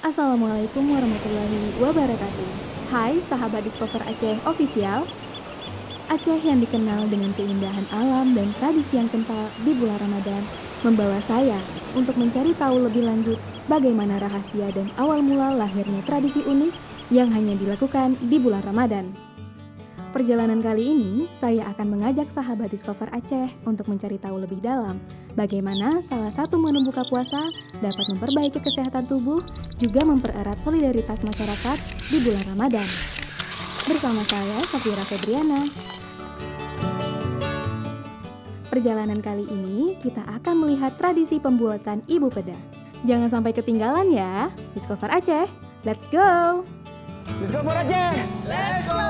Assalamualaikum warahmatullahi wabarakatuh. Hai sahabat Discover Aceh Official. Aceh yang dikenal dengan keindahan alam dan tradisi yang kental di bulan Ramadan membawa saya untuk mencari tahu lebih lanjut bagaimana rahasia dan awal mula lahirnya tradisi unik yang hanya dilakukan di bulan Ramadan. Perjalanan kali ini, saya akan mengajak sahabat Discover Aceh untuk mencari tahu lebih dalam bagaimana salah satu menu buka puasa dapat memperbaiki kesehatan tubuh, juga mempererat solidaritas masyarakat di bulan Ramadan. Bersama saya, Safira Febriana. Perjalanan kali ini, kita akan melihat tradisi pembuatan ibu peda. Jangan sampai ketinggalan ya, Discover Aceh, let's go! Discover Aceh! Let's go!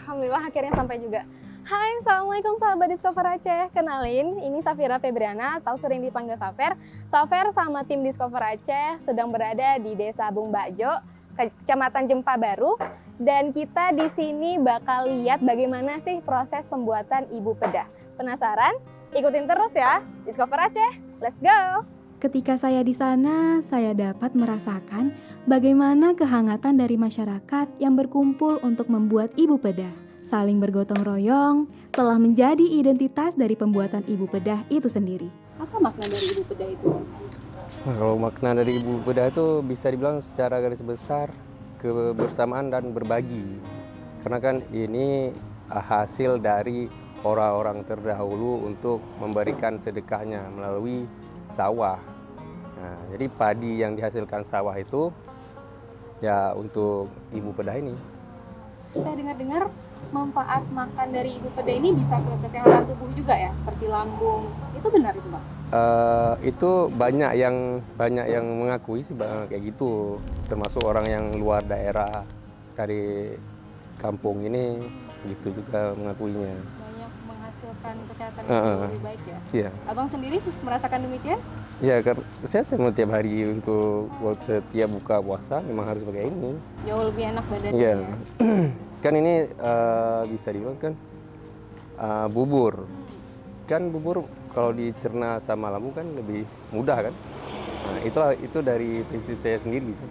Alhamdulillah akhirnya sampai juga. Hai, Assalamualaikum sahabat Discover Aceh. Kenalin, ini Safira Febriana atau sering dipanggil Safer. Safer sama tim Discover Aceh sedang berada di Desa Bung Bajo, Kecamatan Jempa Baru. Dan kita di sini bakal lihat bagaimana sih proses pembuatan ibu peda. Penasaran? Ikutin terus ya, Discover Aceh. Let's go! Ketika saya di sana, saya dapat merasakan bagaimana kehangatan dari masyarakat yang berkumpul untuk membuat ibu pedah. Saling bergotong royong telah menjadi identitas dari pembuatan ibu pedah itu sendiri. Apa makna dari ibu peda itu? Nah, kalau makna dari ibu peda itu bisa dibilang secara garis besar kebersamaan dan berbagi. Karena kan ini hasil dari orang-orang terdahulu untuk memberikan sedekahnya melalui sawah. Nah, jadi padi yang dihasilkan sawah itu ya untuk ibu peda ini. Saya dengar-dengar manfaat makan dari ibu peda ini bisa ke kesehatan tubuh juga ya, seperti lambung. Itu benar itu, Pak? Itu banyak yang mengakui sih kayak gitu, termasuk orang yang luar daerah dari kampung ini gitu juga mengakuinya. Banyak menghasilkan kesehatan yang lebih baik ya. Iya. Abang sendiri merasakan demikian? Ya, saya semua tiap hari untuk setiap buka puasa memang harus pakai ini. Jauh lebih enak badannya Iya. ya. Kan ini bisa dibilang kan bubur. Kan bubur kalau dicerna sama lambung kan lebih mudah kan. Nah, itu dari prinsip saya sendiri sih.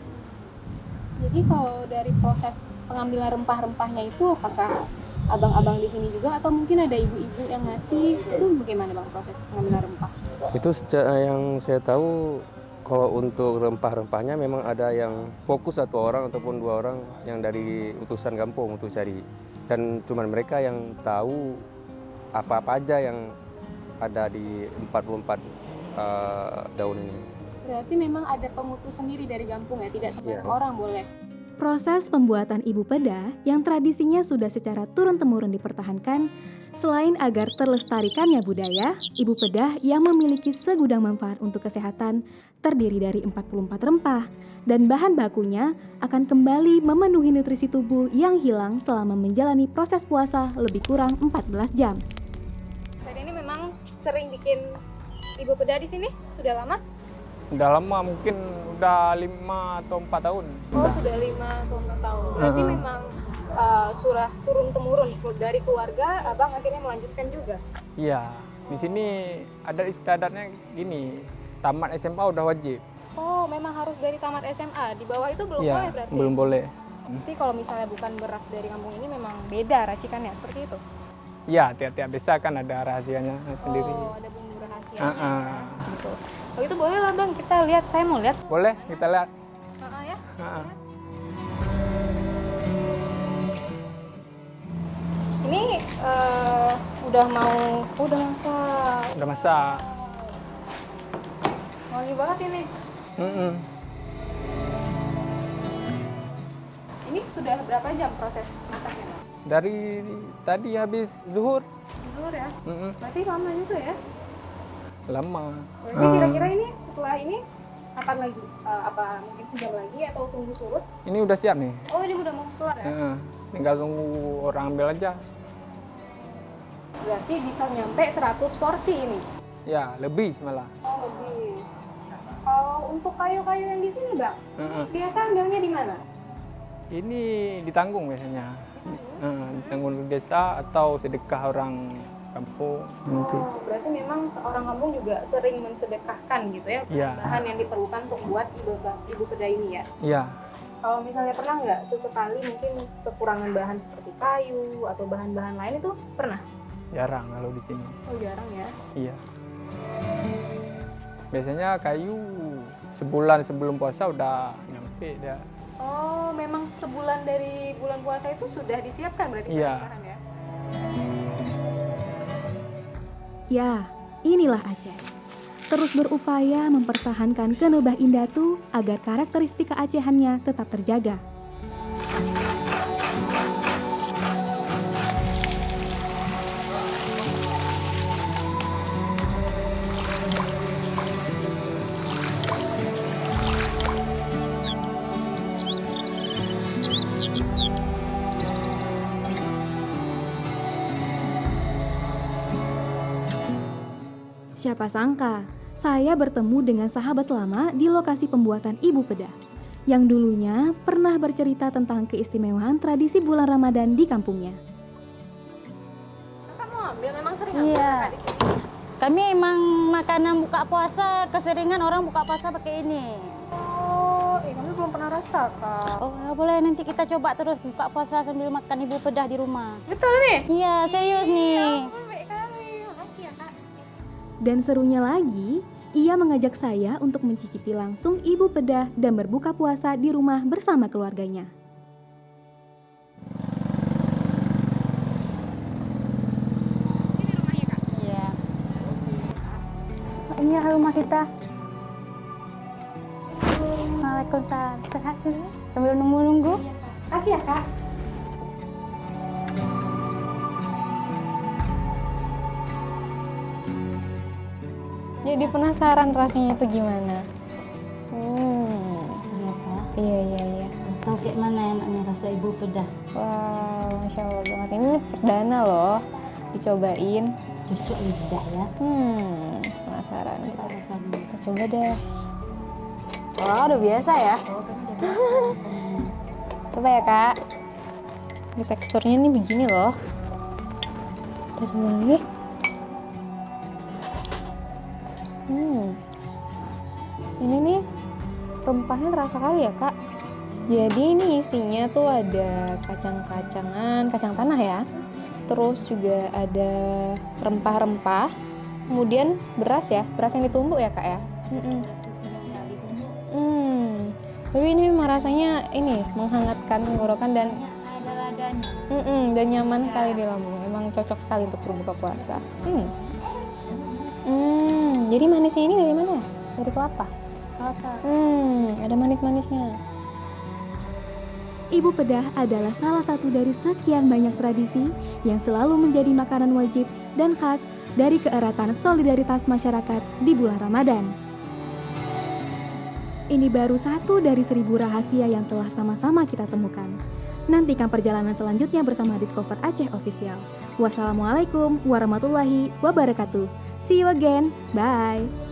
Jadi kalau dari proses pengambilan rempah-rempahnya itu apakah abang-abang di sini juga atau mungkin ada ibu-ibu yang ngasih, itu bagaimana Bang proses pengambilan rempah? Itu yang saya tahu kalau untuk rempah-rempahnya memang ada yang fokus satu orang ataupun dua orang yang dari utusan kampung untuk cari. Dan cuma mereka yang tahu apa-apa aja yang ada di 44 daun ini. Berarti memang ada pengutus sendiri dari kampung ya, tidak sembarang orang boleh. Proses pembuatan ibu peda yang tradisinya sudah secara turun-temurun dipertahankan, selain agar terlestarikannya budaya, ibu pedah yang memiliki segudang manfaat untuk kesehatan terdiri dari 44 rempah dan bahan bakunya akan kembali memenuhi nutrisi tubuh yang hilang selama menjalani proses puasa lebih kurang 14 jam. Tadi ini memang sering bikin ibu peda di sini, sudah lama? Udah lama, mungkin udah 5 atau 4 tahun. Oh, sudah 5 atau 4 tahun. Berarti memang surah turun-temurun dari keluarga, abang akhirnya melanjutkan juga? Iya, di sini ada istiadatnya gini, tamat SMA udah wajib. Oh, memang harus dari tamat SMA, di bawah itu belum Iya, boleh berarti? belum boleh. Jadi kalau misalnya bukan beras dari kampung ini memang beda racikannya, seperti itu? Iya, tiap-tiap desa kan ada rahasianya sendiri. Oh, ada bumbu rahasianya. Gitu. Ah. Kalau itu boleh lah bang, kita lihat, saya mau lihat. Boleh, kita lihat. Ya. Ah. Ini udah masak. Udah masak. Wangi banget ini. Ini sudah berapa jam proses masaknya? Dari tadi habis zuhur. Zuhur ya? Berarti lama juga ya? Lama. Berarti kira-kira ini setelah ini Kapan lagi? Apa mungkin sejam lagi atau tunggu surut? Ini udah siap nih. Oh, ini udah mau keluar ya? Tinggal tunggu orang ambil aja. Berarti bisa nyampe 100 porsi ini? Ya, lebih malah. Oh, lebih. Kalau untuk kayu-kayu yang di sini, Bang, biasa ambilnya di mana? Ini ditanggung biasanya. Ditanggung di desa atau sedekah orang kampung. Gitu. Oh, berarti memang orang kampung juga sering mensedekahkan gitu ya, Iya. bahan yang diperlukan untuk buat ibu peda ini ya. Iya. Kalau misalnya pernah nggak sesekali mungkin kekurangan bahan seperti kayu atau bahan-bahan lain itu pernah? Jarang kalau di sini. Oh, jarang ya. Iya. Biasanya kayu sebulan sebelum puasa udah nyampe dia. Oh, memang sebulan dari bulan puasa itu sudah disiapkan berarti Iya. bahan ya? Ya, inilah Aceh. Terus berupaya mempertahankan kenebah Indatu agar karakteristik keacehannya tetap terjaga. Siapa sangka, saya bertemu dengan sahabat lama di lokasi pembuatan Ibu Peda, yang dulunya pernah bercerita tentang keistimewaan tradisi bulan Ramadan di kampungnya. Kakak mau ambil, memang sering Iya. ambil Kakak di sini? Kami emang makanan buka puasa, keseringan orang buka puasa pakai ini. Oh, kami belum pernah rasa, Kak. Oh, ya boleh nanti kita coba terus buka puasa sambil makan Ibu Pedah di rumah. Betul nih? Iya, serius nih. Baik kali, makasih ya, Kak. Dan serunya lagi, ia mengajak saya untuk mencicipi langsung Ibu Peda dan berbuka puasa di rumah bersama keluarganya. Ini rumahnya, Kak. Iya. Ini rumah kita. Waalaikumsalam. Sehat dulu. Sambil nunggu-nunggu. Kasih ya, Kak. Jadi penasaran rasanya itu gimana? Biasa. Iya. Tahu kayak mana enaknya rasa Ibu Pedah? Wow, Masya Allah banget. Ini perdana loh dicobain. Tusuk lidah ya. Penasaran. Coba rasa dulu. Kita coba deh. Wah, udah biasa ya. Oh, kan udah biasa. Coba ya, Kak. Ini teksturnya nih begini loh. Kita coba lagi. Ini nih rempahnya terasa kali ya, Kak. Jadi ini isinya tuh ada kacang-kacangan, kacang tanah ya. Terus juga ada rempah-rempah. Kemudian beras ya, beras yang ditumbuk ya, Kak ya. Tapi ini memang rasanya ini menghangatkan tenggorokan dan Ada ladanya. dan nyaman sekali di lambung. Emang cocok sekali untuk berbuka puasa. Jadi manisnya ini dari mana? Dari kelapa. Kelapa. Ada manis-manisnya. Ibu Pedah adalah salah satu dari sekian banyak tradisi yang selalu menjadi makanan wajib dan khas dari keeratan solidaritas masyarakat di bulan Ramadan. Ini baru satu dari 1000 rahasia yang telah sama-sama kita temukan. Nantikan perjalanan selanjutnya bersama Discover Aceh Official. Wassalamualaikum warahmatullahi wabarakatuh. See you again. Bye.